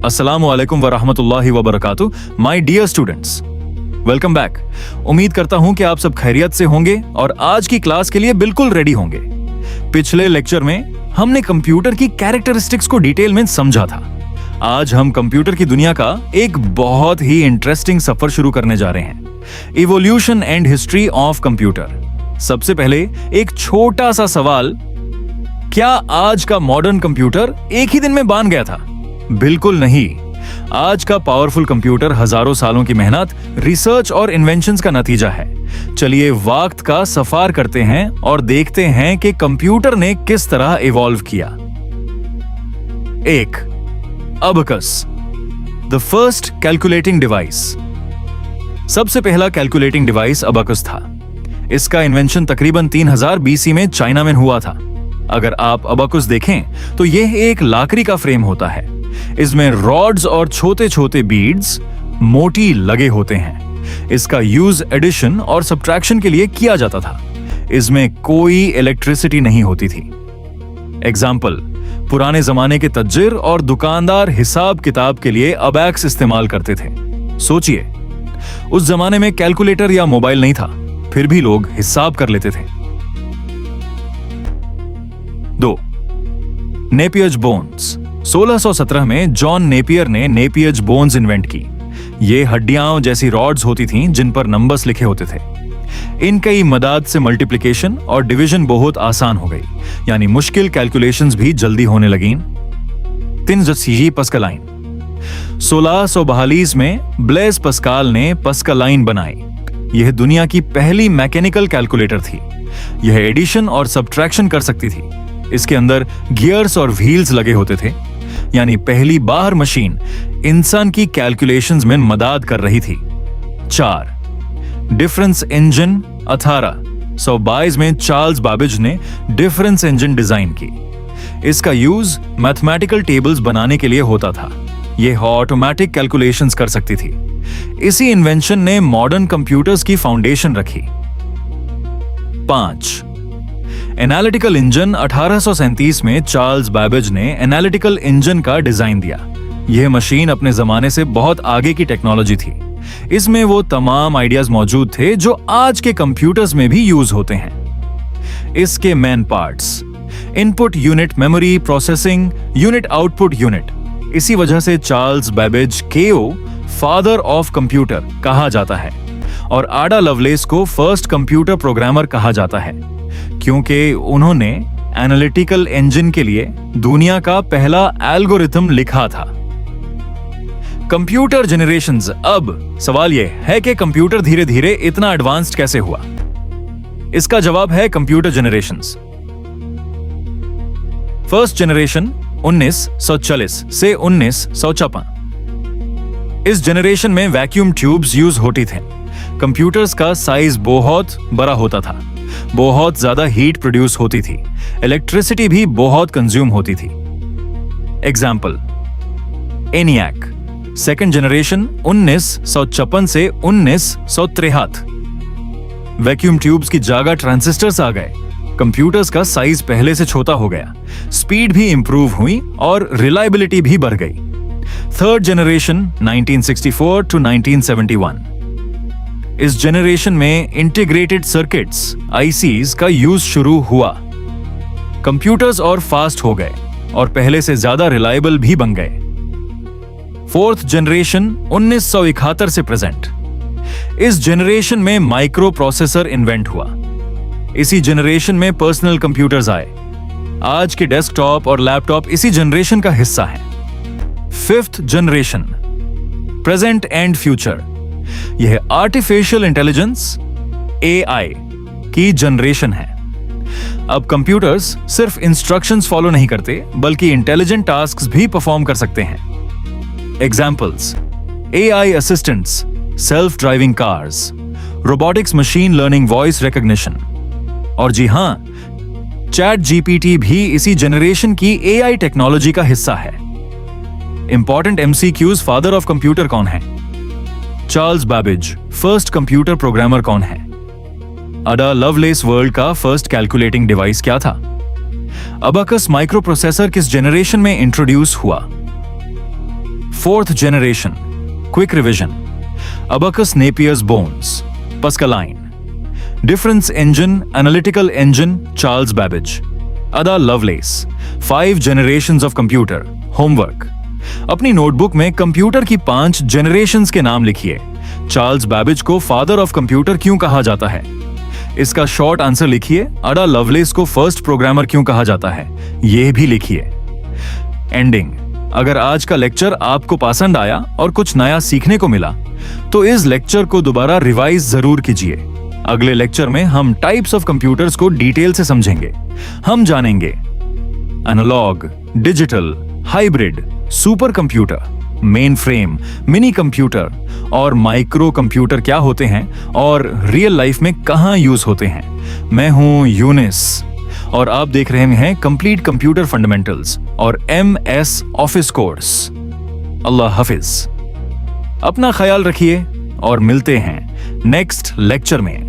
अस्सलामु अलैकुम वरहमतुल्लाहि वबरकातुह। My dear students, welcome back. उम्मीद करता हूं कि आप सब खैरियत से होंगे और आज की क्लास के लिए बिल्कुल रेडी होंगे। पिछले लेक्चर में हमने कंप्यूटर की कैरेक्टरिस्टिक्स को डिटेल में समझा था। आज हम कंप्यूटर की दुनिया का एक बहुत ही इंटरेस्टिंग सफर शुरू करने जा रहे हैं, evolution and history of computer. सबसे पहले एक छोटा सा सवाल, क्या आज का मॉडर्न कंप्यूटर एक ही दिन में बन गया था? बिल्कुल नहीं। आज का पावरफुल कंप्यूटर हजारों सालों की मेहनत, रिसर्च और इन्वेंशंस का नतीजा है। चलिए वक्त का सफर करते हैं और देखते हैं कि कंप्यूटर ने किस तरह इवॉल्व किया। 1. Abacus, the first calculating device. सबसे पहला कैलकुलेटिंग डिवाइस अबकस था। इसका इन्वेंशन तकरीबन 3000 बीसी में चाइना में हुआ था। अगर आप अबकस देखें तो यह एक लाकड़ी का फ्रेम होता है। इसमें रॉड्स और छोटे छोटे बीड्स मोटी लगे होते हैं। इसका यूज एडिशन और सब्ट्रैक्शन के लिए किया जाता था। इसमें कोई इलेक्ट्रिसिटी नहीं होती थी। एग्जाम्पल, पुराने जमाने के तज्जिर और दुकानदार हिसाब किताब के लिए अबैक्स इस्तेमाल करते थे। सोचिए, उस जमाने में कैलकुलेटर या मोबाइल नहीं था, फिर भी लोग हिसाब कर लेते थे। 2. Napier's bones. 1617 में जॉन नेपियर ने नेपियर्स बोन्स इन्वेंट की। ये हड्डियां जैसी रॉड्स होती थीं जिन पर नंबर्स लिखे होते थे। इनकी मदद से मल्टीप्लिकेशन और डिवीजन बहुत आसान हो गई, यानी मुश्किल कैलकुलेशंस भी जल्दी होने लगीं। 3 पस्कलाइन। 1642 में ब्लेस पस्काल ने पस्कलाइन बनाई। यह दुनिया की पहली मैकेनिकल कैलकुलेटर थी। यह एडिशन और सब्ट्रैक्शन कर सकती थी। इसके अंदर गियर्स और व्हील्स लगे होते थे, यानी पहली बाहर मशीन इंसान की कैलकुलेशंस में मदद कर रही थी। 4. Difference engine. 1822 में चार्ल्स बाबेज ने डिफरेंस इंजन डिजाइन की। इसका यूज मैथमेटिकल टेबल्स बनाने के लिए होता था। यह ऑटोमेटिक कैलकुलेशंस कर सकती थी। इसी इन्वेंशन ने मॉडर्न कंप्यूटर्स की फाउंडेशन रखी। 5. Analytical engine. 1837 में चार्ल्स बैबेज ने एनालिटिकल इंजन का डिजाइन दिया। यह मशीन अपने जमाने से बहुत आगे की टेक्नोलॉजी थी। इसमें वो तमाम आइडियाज मौजूद थे जो आज के कंप्यूटर्स में भी यूज होते हैं। इसके main parts, input unit, memory, processing unit, output unit. इसी वजह से चार्ल्स बैबेज को फादर ऑफ कंप्यूटर कहा जाता है और आडा लवलेस को फर्स्ट कंप्यूटर प्रोग्रामर कहा जाता है, क्योंकि उन्होंने एनालिटिकल इंजन के लिए दुनिया का पहला एल्गोरिथम लिखा था। Computer generations. अब सवाल यह है कि कंप्यूटर धीरे धीरे इतना एडवांस्ड कैसे हुआ? इसका जवाब है कंप्यूटर जनरेशंस। फर्स्ट जनरेशन 1940 से 1956। इस जनरेशन में वैक्यूम ट्यूब्स यूज होती थे। कंप्यूटर्स का साइज बहुत बड़ा होता था, बहुत ज्यादा हीट प्रोड्यूस होती थी, इलेक्ट्रिसिटी भी बहुत कंज्यूम होती थी। Example, ENIAC. सेकेंड जनरेशन 1956 से 1963। वैक्यूम ट्यूब्स की जगह ट्रांजिस्टर्स आ गए। कंप्यूटर्स का साइज पहले से छोटा हो गया, स्पीड भी इंप्रूव हुई और रिलायबिलिटी भी बढ़ गई। Third generation 1964 to 1971। इस जनरेशन में इंटीग्रेटेड सर्किट्स आईसीज का यूज शुरू हुआ। कंप्यूटर्स और फास्ट हो गए और पहले से ज्यादा रिलायबल भी बन गए। फोर्थ जनरेशन 1971 से प्रेजेंट। इस जनरेशन में माइक्रो प्रोसेसर इन्वेंट हुआ। इसी जनरेशन में पर्सनल कंप्यूटर्स आए। आज के डेस्कटॉप और लैपटॉप इसी जनरेशन का हिस्सा है। Fifth generation, present and future. यह आर्टिफिशियल इंटेलिजेंस एआई की जनरेशन है। अब कंप्यूटर्स सिर्फ इंस्ट्रक्शंस फॉलो नहीं करते, बल्कि इंटेलिजेंट टास्क्स भी परफॉर्म कर सकते हैं। Examples, AI assistants, self driving cars, robotics, machine learning, voice recognition. और जी हां, चैट जीपीटी भी इसी जनरेशन की एआई टेक्नोलॉजी का हिस्सा है। Important MCQs. Father of computer कौन है? Charles Babbage. First computer programmer कौन है? अडा लवलेस वर्ल्ड का फर्स्ट कैलकुलेटिंग डिवाइस क्या था? अबाकस माइक्रोप्रोसेसर किस जनरेशन में इंट्रोड्यूस हुआ? Fourth generation, quick revision. Abacus Napier's bones, Pascaline. Difference engine, analytical engine, Charles Babbage. Ada Lovelace. 5 generations of computer, homework. अपनी notebook में कंप्यूटर की 5 generations के नाम लिखिए। चार्ल्स बैबेज को फादर ऑफ कंप्यूटर क्यों कहा जाता है? इसका शॉर्ट आंसर लिखिए। अडा लवलेस को फर्स्ट प्रोग्रामर क्यों कहा जाता है? यह भी लिखिए। एंडिंग। अगर आज का लेक्चर आपको पसंद आया और कुछ नया सीखने को मिला तो इस लेक्चर को दोबारा रिवाइज जरूर कीजिए। अगले लेक्चर में हम टाइप्स ऑफ कंप्यूटर्स को डिटेल से समझेंगे। हम जानेंगे analogue, digital, hybrid, super computer, mainframe, mini computer और माइक्रो कंप्यूटर क्या होते हैं और रियल लाइफ में कहां यूज होते हैं। मैं हूं यूनिस और आप देख रहे हैं कंप्लीट कंप्यूटर फंडामेंटल्स और MS ऑफिस कोर्स। अल्लाह हाफिज। अपना ख्याल रखिए और मिलते हैं नेक्स्ट लेक्चर में।